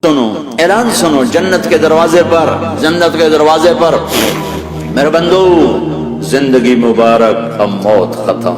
سنو اعلان سنو جنت کے دروازے پر میرے بندو زندگی مبارک اب موت ختم.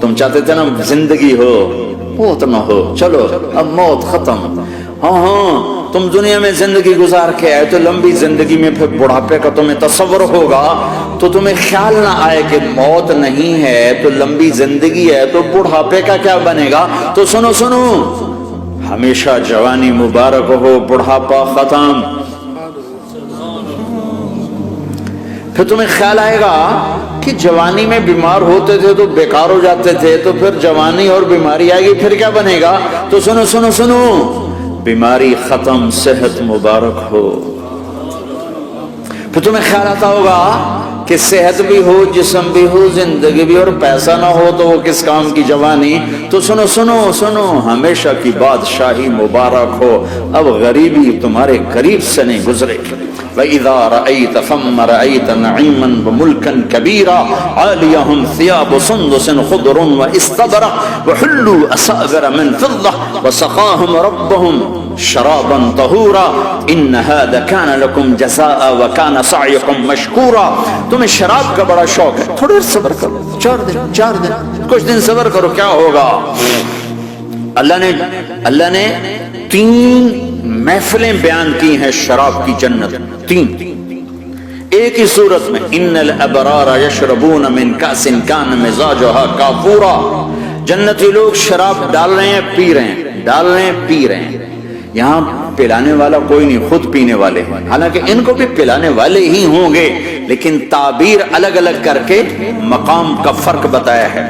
تم چاہتے تھے نا زندگی ہو موت نہ ہو, چلو اب موت ختم. ہاں تم دنیا میں زندگی گزار کے آئے تو لمبی زندگی میں پھر بڑھاپے کا تمہیں تصور ہوگا تو تمہیں خیال نہ آئے کہ موت نہیں ہے تو لمبی زندگی ہے تو بڑھاپے کا کیا بنے گا. تو سنو ہمیشہ جوانی مبارک ہو, بڑھاپا ختم. پھر تمہیں خیال آئے گا کہ جوانی میں بیمار ہوتے تھے تو بیکار ہو جاتے تھے, تو پھر جوانی اور بیماری آئے گی پھر کیا بنے گا. تو سنو بیماری ختم, صحت مبارک ہو. پھر تمہیں خیال آتا ہوگا کہ صحت بھی ہو, جسم بھی ہو, زندگی بھی, اور پیسہ نہ ہو تو وہ کس کام کی جوانی. تو سنو ہمیشہ کی بادشاہی مبارک ہو. اب غریبی تمہارے قریب سے نہیں گزرے گی. وَإِذَا رَأَيْتَ ثَمَّ رَأَيْتَ نَعِيمًا وَمُلْكًا كَبِيرًا عَالِيَهُمْ ثِيَابُ سُنْدُسٍ خُضْرٌ وَإِسْتَبْرَقٌ وَحُلُّوا أَسَاوِرَ مِنْ فِضَّةٍ وَسَقَاهُمْ رَبُّهُمْ شَرَابًا طَهُورًا إِنَّ هَذَا كَانَ لَكُمْ جَزَاءً وَكَانَ سَعْيُكُمْ مَشْكُورًا. تمہیں شراب کا بڑا شوق ہے, تھوڑے صبر کرو, 4 دن کچھ دن صبر کرو, کیا ہوگا. اللہ نے 3 محفلیں بیان کی ہیں شراب کی جنت, 3 ایک ہی صورت میں. ان الابرار یشربون من کاس کان مزاجها کافورا. جنتی لوگ شراب ڈال رہے ہیں, پی رہے ہیں. یہاں پلانے والا کوئی نہیں, خود پینے والے ہیں. حالانکہ ان کو بھی پلانے والے ہی ہوں گے, لیکن تعبیر الگ الگ کر کے مقام کا فرق بتایا ہے.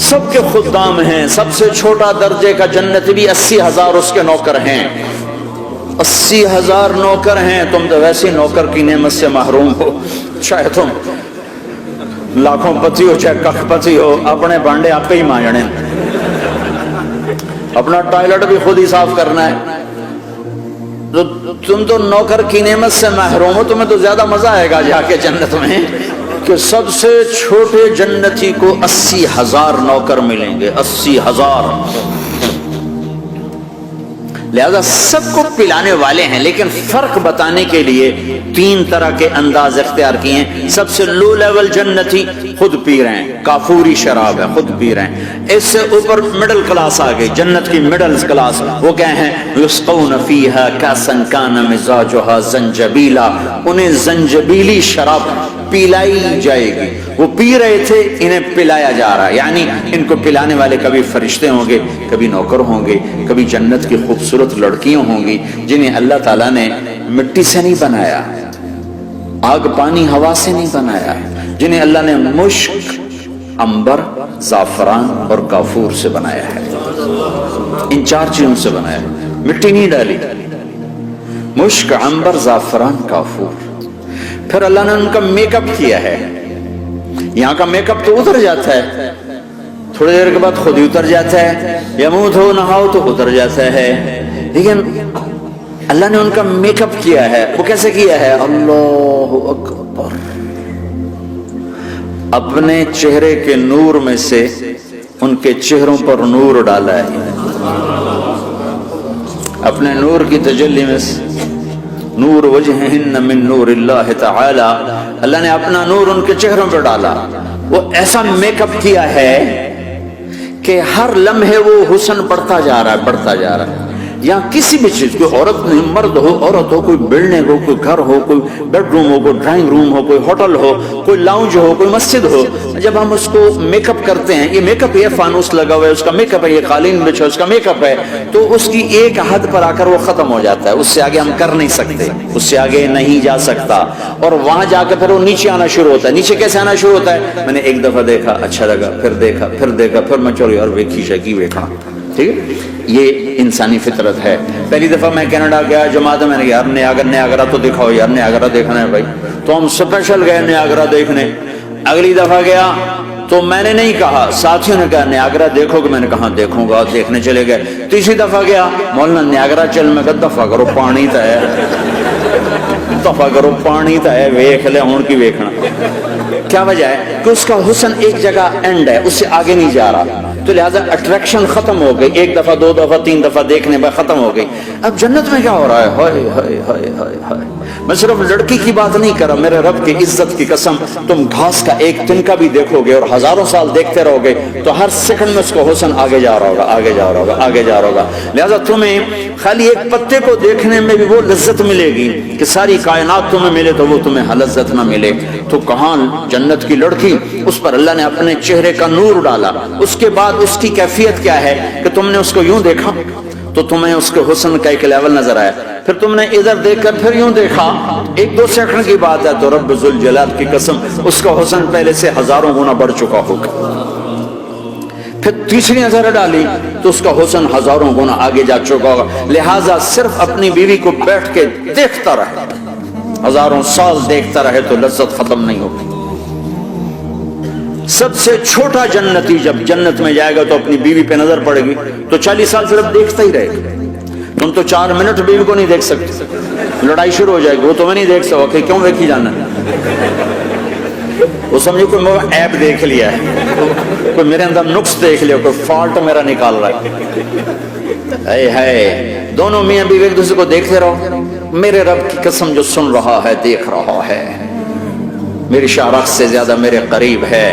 سب کے خدام ہیں, سب سے چھوٹا درجے کا جنت بھی 80,000 اس کے نوکر ہیں. 80,000 نوکر ہیں. تم تو ویسے نوکر کی نعمت سے محروم ہو. چاہے تم لاکھوں پتی ہو چاہے کخ پتی ہو, اپنے بانڈے آپ ہی مانجنے, اپنا ٹوائلٹ بھی خود ہی صاف کرنا ہے. تم تو نوکر کی نعمت سے محروم ہو. تمہیں تو زیادہ مزہ آئے گا جا کے جنت میں کہ سب سے چھوٹے جنتی کو 80,000 نوکر ملیں گے, 80,000. لہذا سب کو پلانے والے ہیں, لیکن فرق بتانے کے لیے 3 طرح کے انداز اختیار کیے ہیں. سب سے لو لیول جنتی خود پی رہے ہیں, کافوری شراب ہے, خود پی رہے ہیں. اس سے اوپر مڈل کلاس آ گئی, جنت کی مڈل کلاس. وہ کیا ہیں؟ یسقون فیہا کاسا کان مزاجها زنجبیلا. انہیں زنجبیلی شراب پلائی جائے گی. وہ پی رہے تھے, انہیں پلایا جا رہا ہے. یعنی ان کو پلانے والے کبھی فرشتے ہوں گے, کبھی نوکر ہوں گے, کبھی جنت کی خوبصورت لڑکیاں ہوں گی جنہیں اللہ تعالیٰ نے مٹی سے نہیں بنایا, آگ پانی ہوا سے نہیں بنایا, جنہیں اللہ نے مشک, عنبر, زعفران اور کافور سے بنایا ہے. ان 4 چیزوں سے بنایا, مٹی نہیں ڈالی. مشک, عنبر, زعفران, کافور. پھر اللہ نے ان کا میک اپ کیا ہے. یہاں کا میک اپ تو اتر جاتا ہے, تھوڑی دیر کے بعد خود ہی اتر جاتا ہے, یا منہ دھو نہاؤ تو اتر جاتا ہے. لیکن اللہ نے ان کا میک اپ کیا ہے. وہ کیسے کیا ہے؟ اللہ اکبر. اپنے چہرے کے نور میں سے ان کے چہروں پر نور ڈالا ہے. اپنے نور کی تجلی میں سے نور وجہہن من نور اللہ تعالی, اللہ نے اپنا نور ان کے چہروں پہ ڈالا. وہ ایسا میک اپ کیا ہے کہ ہر لمحے وہ حسن بڑھتا جا رہا ہے. یہاں کسی بھی چیز, کوئی عورت نہیں, مرد ہو, عورت ہو, کوئی بلڈنگ ہو, کوئی گھر ہو, کوئی بیڈ روم ہو, کوئی ڈرائنگ روم ہو, کوئی ہوٹل ہو, کوئی لاؤنج ہو, کوئی مسجد ہو, جب ہم اس کو میک اپ کرتے ہیں, یہ میک اپ, یہ فانوس لگا ہوا ہے اس کا میک اپ ہے, یہ قالین بچھا اس کا میک اپ ہے, تو اس کی ایک حد پر آ کر وہ ختم ہو جاتا ہے. اس سے آگے ہم کر نہیں سکتے, اس سے آگے نہیں جا سکتا. اور وہاں جا کے پھر وہ نیچے آنا شروع ہوتا ہے. نیچے کیسے آنا شروع ہوتا ہے؟ میں نے ایک دفعہ دیکھا, اچھا لگا, پھر دیکھا, پھر میں چلو یار ویکھی شکی ویکھنا. ٹھیک ہے, یہ انسانی فطرت ہے. پہلی دفعہ میں کینیڈا گیا جماعت میں نے کہا یار نیاگرا تو دکھاؤ یار, نیاگرا دیکھنا ہے بھائی. تو ہم اسپیشل گئے نیاگرا دیکھنے. اگلی دفعہ گیا تو میں نے نہیں کہا, ساتھیوں نے کہا نیاگرا دیکھو گے, میں نے کہا دیکھوں گا, دیکھنے چلے گئے. تیسری دفعہ گیا, مولانا نیاگرا چل, میں کہا دفعہ کرو پانی تا ہے, دفعہ کرو پانی تا ہے, ویکھ لے ہون کی ویکھنا. کیا وجہ ہے؟ کہ اس کا حسن ایک جگہ اینڈ ہے, اس سے آگے نہیں جا رہا. تو لہٰذا اٹریکشن ختم ہو گئی، ایک دفعہ دو دفعہ تین دفعہ دیکھنے بعد ختم ہو گئی۔ اب جنت میں کیا ہو رہا ہے؟ ہائے ہائے ہائے ہائے ہائے، میں صرف لڑکی کی بات نہیں کر رہا، میرے رب کی عزت کی قسم، تم گھاس کا ایک تنکا بھی دیکھو گے اور ہزاروں سال دیکھتے رہو گے تو ہر سیکنڈ میں اس کو حسن آگے جا رہا ہوگا، آگے جا رہا ہوگا، آگے جا رہا ہوگا۔ لہٰذا تمہیں خالی ایک پتے کو دیکھنے میں بھی وہ لذت ملے گی کہ ساری کائنات تمہیں ملے تو وہ تمہیں لذت نہ ملے۔ تو کہاں جنت کی لڑکی، اس پر اللہ نے اپنے چہرے کا نور ڈالا، اس کے بعد اس کی کیفیت کیا ہے کہ تم نے اس کو یوں دیکھا تو تمہیں اس کے حسن کا ایک لیول نظر آیا، پھر تم نے ادھر دیکھ کر پھر یوں دیکھا، ایک دو سیکنڈ کی بات ہے تو رب ذوالجلال کی قسم اس کا حسن پہلے سے ہزاروں گنا بڑھ چکا ہوگا۔ پھر تیسری نظر ڈالی تو اس کا حسن ہزاروں گنا آگے جا چکا ہوگا۔ لہٰذا صرف اپنی بیوی کو بیٹھ کے دیکھتا رہے، ہزاروں سال دیکھتا رہے تو لذت ختم نہیں ہوگی۔ سب سے چھوٹا جنتی جب جنت میں جائے گا تو اپنی بیوی پہ نظر پڑے گی تو 40 سال صرف دیکھتا ہی رہے گا۔ تم تو 4 منٹ بیوی کو نہیں دیکھ سکتے، لڑائی شروع ہو جائے گی، وہ تمہیں نہیں دیکھ سکو کہ کیوں دیکھی جانا، وہ سمجھو کوئی ایپ دیکھ لیا ہے، کوئی میرے اندر نقص دیکھ لیا، کوئی فالٹ میرا نکال رہا ہے۔ ہے دونوں میاں بیوی ایک دوسرے کو دیکھتے رہو، میرے رب کی قسم جو سن رہا ہے، دیکھ رہا ہے، میری شارخ سے زیادہ میرے قریب ہے۔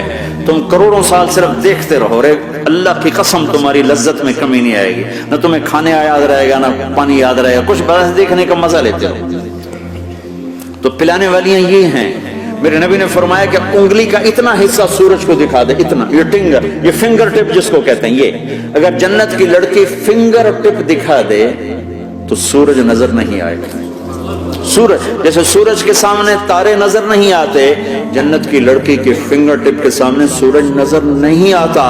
تم کروڑوں سال صرف دیکھتے رہو، رے اللہ کی قسم تمہاری لذت میں کمی نہیں آئے گی، نہ تمہیں کھانے یاد رہے گا، نہ پانی یاد رہے گا، کچھ بس دیکھنے کا مزہ لیتے رہو۔ تو پلانے والیاں یہ ہیں، میرے نبی نے فرمایا کہ انگلی کا اتنا حصہ سورج کو دکھا دے، اتنا، یہ فنگر ٹپ جس کو کہتے ہیں، یہ اگر جنت کی لڑکی فنگر ٹپ دکھا دے تو سورج نظر نہیں آئے گا۔ سورج جیسے سورج کے سامنے تارے نظر نہیں آتے، جنت کی لڑکی کے فنگر ٹپ کے سامنے سورج نظر نہیں آتا۔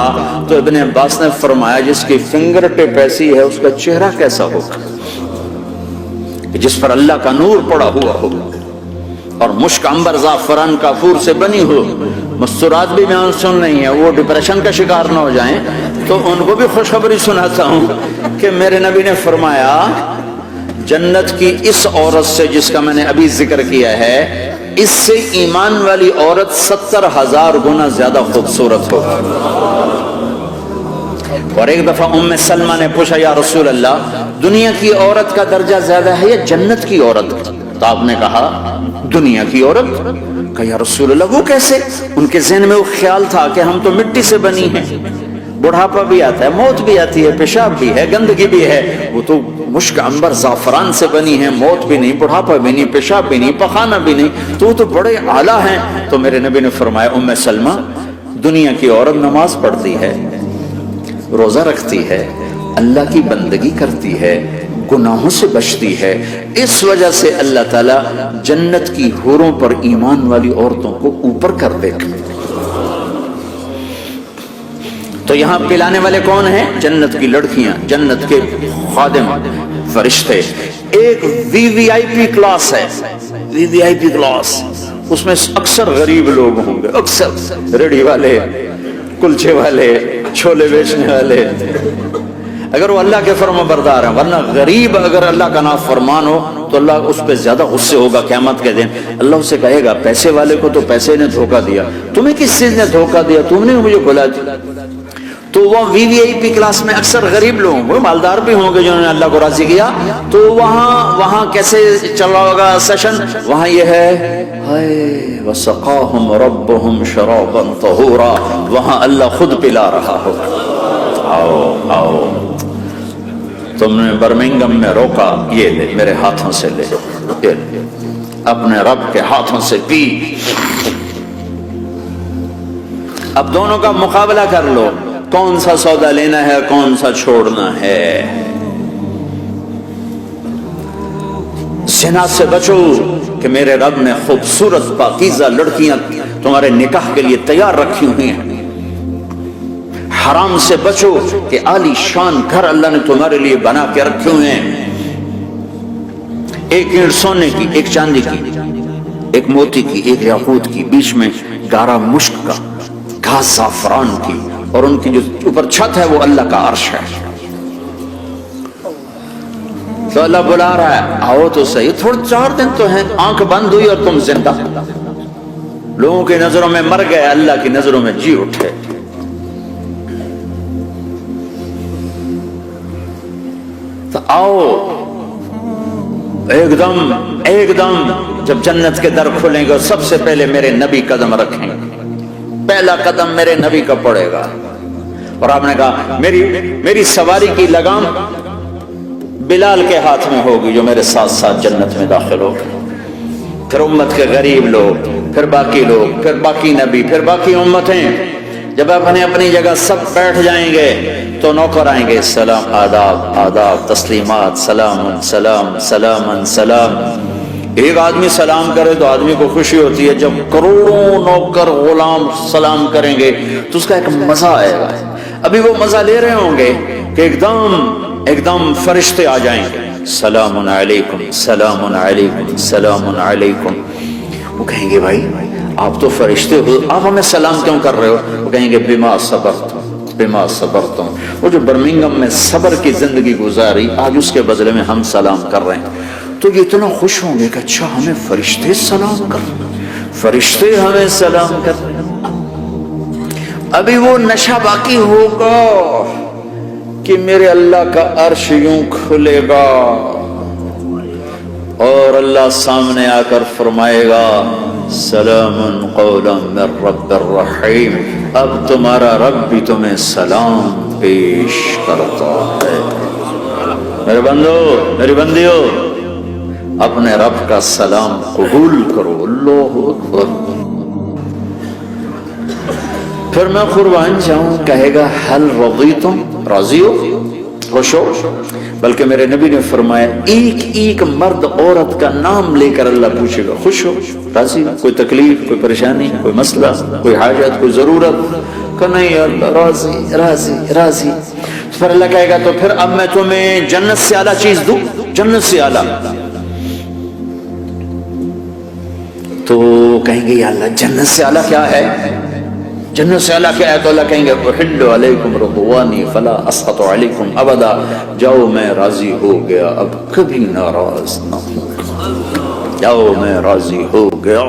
تو ابن عباس نے فرمایا جس کی فنگر ٹپ ایسی ہے اس کا چہرہ کیسا ہوگا، جس پر اللہ کا نور پڑا ہوا ہو اور مشک عنبر زعفران کافور سے بنی ہو۔ مستورات بھی میں سن رہی ہیں، وہ ڈپریشن کا شکار نہ ہو جائیں تو ان کو بھی خوشخبری سناتا ہوں کہ میرے نبی نے فرمایا جنت کی اس عورت سے جس کا میں نے ابھی ذکر کیا ہے، اس سے ایمان والی عورت 70,000 گنا زیادہ خوبصورت ہو۔ اور ایک دفعہ ام سلمہ نے پوچھا یا رسول اللہ، دنیا کی عورت کا درجہ زیادہ ہے یا جنت کی عورت کا؟ تو آپ نے کہا دنیا کی عورت۔ کہا یا رسول اللہ وہ کیسے؟ ان کے ذہن میں وہ خیال تھا کہ ہم تو مٹی سے بنی ہیں، بڑھاپا بھی آتا ہے، موت بھی آتی ہے، پیشاب بھی ہے، گندگی بھی ہے، وہ تو مشک عنبر زعفران سے بنی ہے، موت بھی نہیں، بڑھاپا بھی نہیں، پیشاب بھی نہیں، پخانہ بھی نہیں، تو وہ تو بڑے اعلیٰ ہیں۔ تو میرے نبی نے فرمایا ام سلمہ، دنیا کی عورت نماز پڑھتی ہے، روزہ رکھتی ہے، اللہ کی بندگی کرتی ہے، گناہوں سے بچتی ہے، اس وجہ سے اللہ تعالیٰ جنت کی حوروں پر ایمان والی عورتوں کو اوپر کر دے گا۔ تو یہاں پلانے والے کون ہیں؟ جنت کی لڑکیاں، جنت کے خادم، فرشتے۔ ایک وی وی آئی پی کلاس ہے، وی وی آئی پی کلاس، اس میں اکثر غریب لوگ ہوں گے، اکثر ریڑھی والے، کلچے والے، چھولے بیچنے والے، اگر وہ اللہ کے فرما بردار ہیں، ورنہ غریب اگر اللہ کا نافرمان ہو تو اللہ اس پہ زیادہ غصے ہوگا قیامت کے دن۔ اللہ اسے کہے گا پیسے والے کو تو پیسے نے دھوکہ دیا، تمہیں کس چیز نے دھوکہ دیا، تم نے مجھے بلا دیا۔ تو وہ وی وی آئی پی کلاس میں اکثر غریب لوگ ہوں گے، مالدار بھی ہوں گے جنہوں نے اللہ کو راضی کیا، تو وہاں کیسے چل رہا ہوگا سیشن؟ وہاں یہ ہے ہائے وسقاہم ربہم شرابا طہورا، وہاں اللہ خود پلا رہا ہوگا، آؤ آؤ تم نے برمنگم میں روکا، یہ لے میرے ہاتھوں سے لے، یہ لے اپنے رب کے ہاتھوں سے پی۔ اب دونوں کا مقابلہ کر لو، کون سا سودا لینا ہے، کون سا چھوڑنا ہے۔ زنا سے بچو کہ میرے رب نے خوبصورت پاکیزہ لڑکیاں تمہارے نکاح کے لیے تیار رکھی ہوئی ہیں۔ حرام سے بچو کہ عالی شان گھر اللہ نے تمہارے لیے بنا کے رکھے ہوئے ہیں، ایک اینٹ سونے کی، ایک چاندی کی، ایک موتی کی، ایک یاقوت کی، بیچ میں گارا مشک کا، گھاس زعفران کی، اور ان کی جو اوپر چھت ہے وہ اللہ کا عرش ہے۔ تو اللہ بلا رہا ہے آؤ تو صحیح، تھوڑے 4 دن تو ہیں، آنکھ بند ہوئی اور تم زندہ، لوگوں کی نظروں میں مر گئے، اللہ کی نظروں میں جی اٹھے۔ آؤ ایک دم جب جنت کے در کھلیں گے سب سے پہلے میرے نبی قدم رکھیں گے، پہلا قدم میرے نبی کا پڑے گا۔ اور آپ نے کہا میری سواری کی لگام بلال کے ہاتھ میں ہوگی جو میرے ساتھ ساتھ جنت میں داخل ہوگا، پھر امت کے غریب لوگ، پھر باقی لوگ، پھر باقی نبی، پھر باقی امتیں۔ جب اپنے اپنی جگہ سب بیٹھ جائیں گے تو نوکر آئیں گے، سلام، آداب آداب، تسلیمات، سلام سلام سلام سلام۔ ایک آدمی سلام کرے تو آدمی کو خوشی ہوتی ہے، جب کروڑوں نوکر غلام سلام کریں گے تو اس کا ایک مزہ آئے گا۔ ابھی وہ مزہ لے رہے ہوں گے کہ ایک دم فرشتے آ جائیں گے، سلام علیکم سلام علیکم سلام علیکم۔ وہ کہیں گے بھائی آپ تو فرشتے ہو، آپ ہمیں سلام کیوں کر رہے ہو؟ وہ کہیں گے بما صبرتم۔ وہ جو برمنگم میں صبر کی زندگی گزاری، آج اس کے بدلے میں ہم سلام کر رہے ہیں، تو یہ اتنا خوش ہوں گے کہ اچھا ہمیں فرشتے سلام کر رہے ہیں، فرشتے ہمیں سلام کر رہے ہیں۔ ابھی وہ نشہ باقی ہوگا کہ میرے اللہ کا عرش یوں کھلے گا اور اللہ سامنے آ کر فرمائے گا سلام قولا من رب الرحیم، اب تمہارا رب بھی تمہیں سلام پیش کرتا ہے۔ میرے بندو، میری بندیو، اپنے رب کا سلام قبول کرو۔ اللہ اکبر۔ پھر میں قربان جاؤں، کہے گا حل رضیتم، راضی ہو، خوش ہو؟ بلکہ میرے نبی نے فرمایا ایک مرد عورت کا نام لے کر اللہ پوچھے گا، خوش ہو، راضی ہو؟ کوئی تکلیف، کوئی پریشانی، کوئی مسئلہ، کوئی حاجت، کوئی ضرورت؟ کہ نہیں اللہ، راضی راضی راضی۔ پھر اللہ کہے گا تو پھر اب میں تمہیں جنت سے اعلیٰ چیز دوں، جنت سے اعلیٰ۔ تو کہیں گے یا اللہ جنت سے اعلیٰ کیا ہے؟ جنت سے اعلیٰ کیا ہے؟ تو اللہ کہیں گے احل علیکم رضوانی فلا اسخط علیکم ابدا، جاؤ میں راضی ہو گیا اب کبھی ناراض نہ ہوں، جاؤ میں راضی ہو گیا۔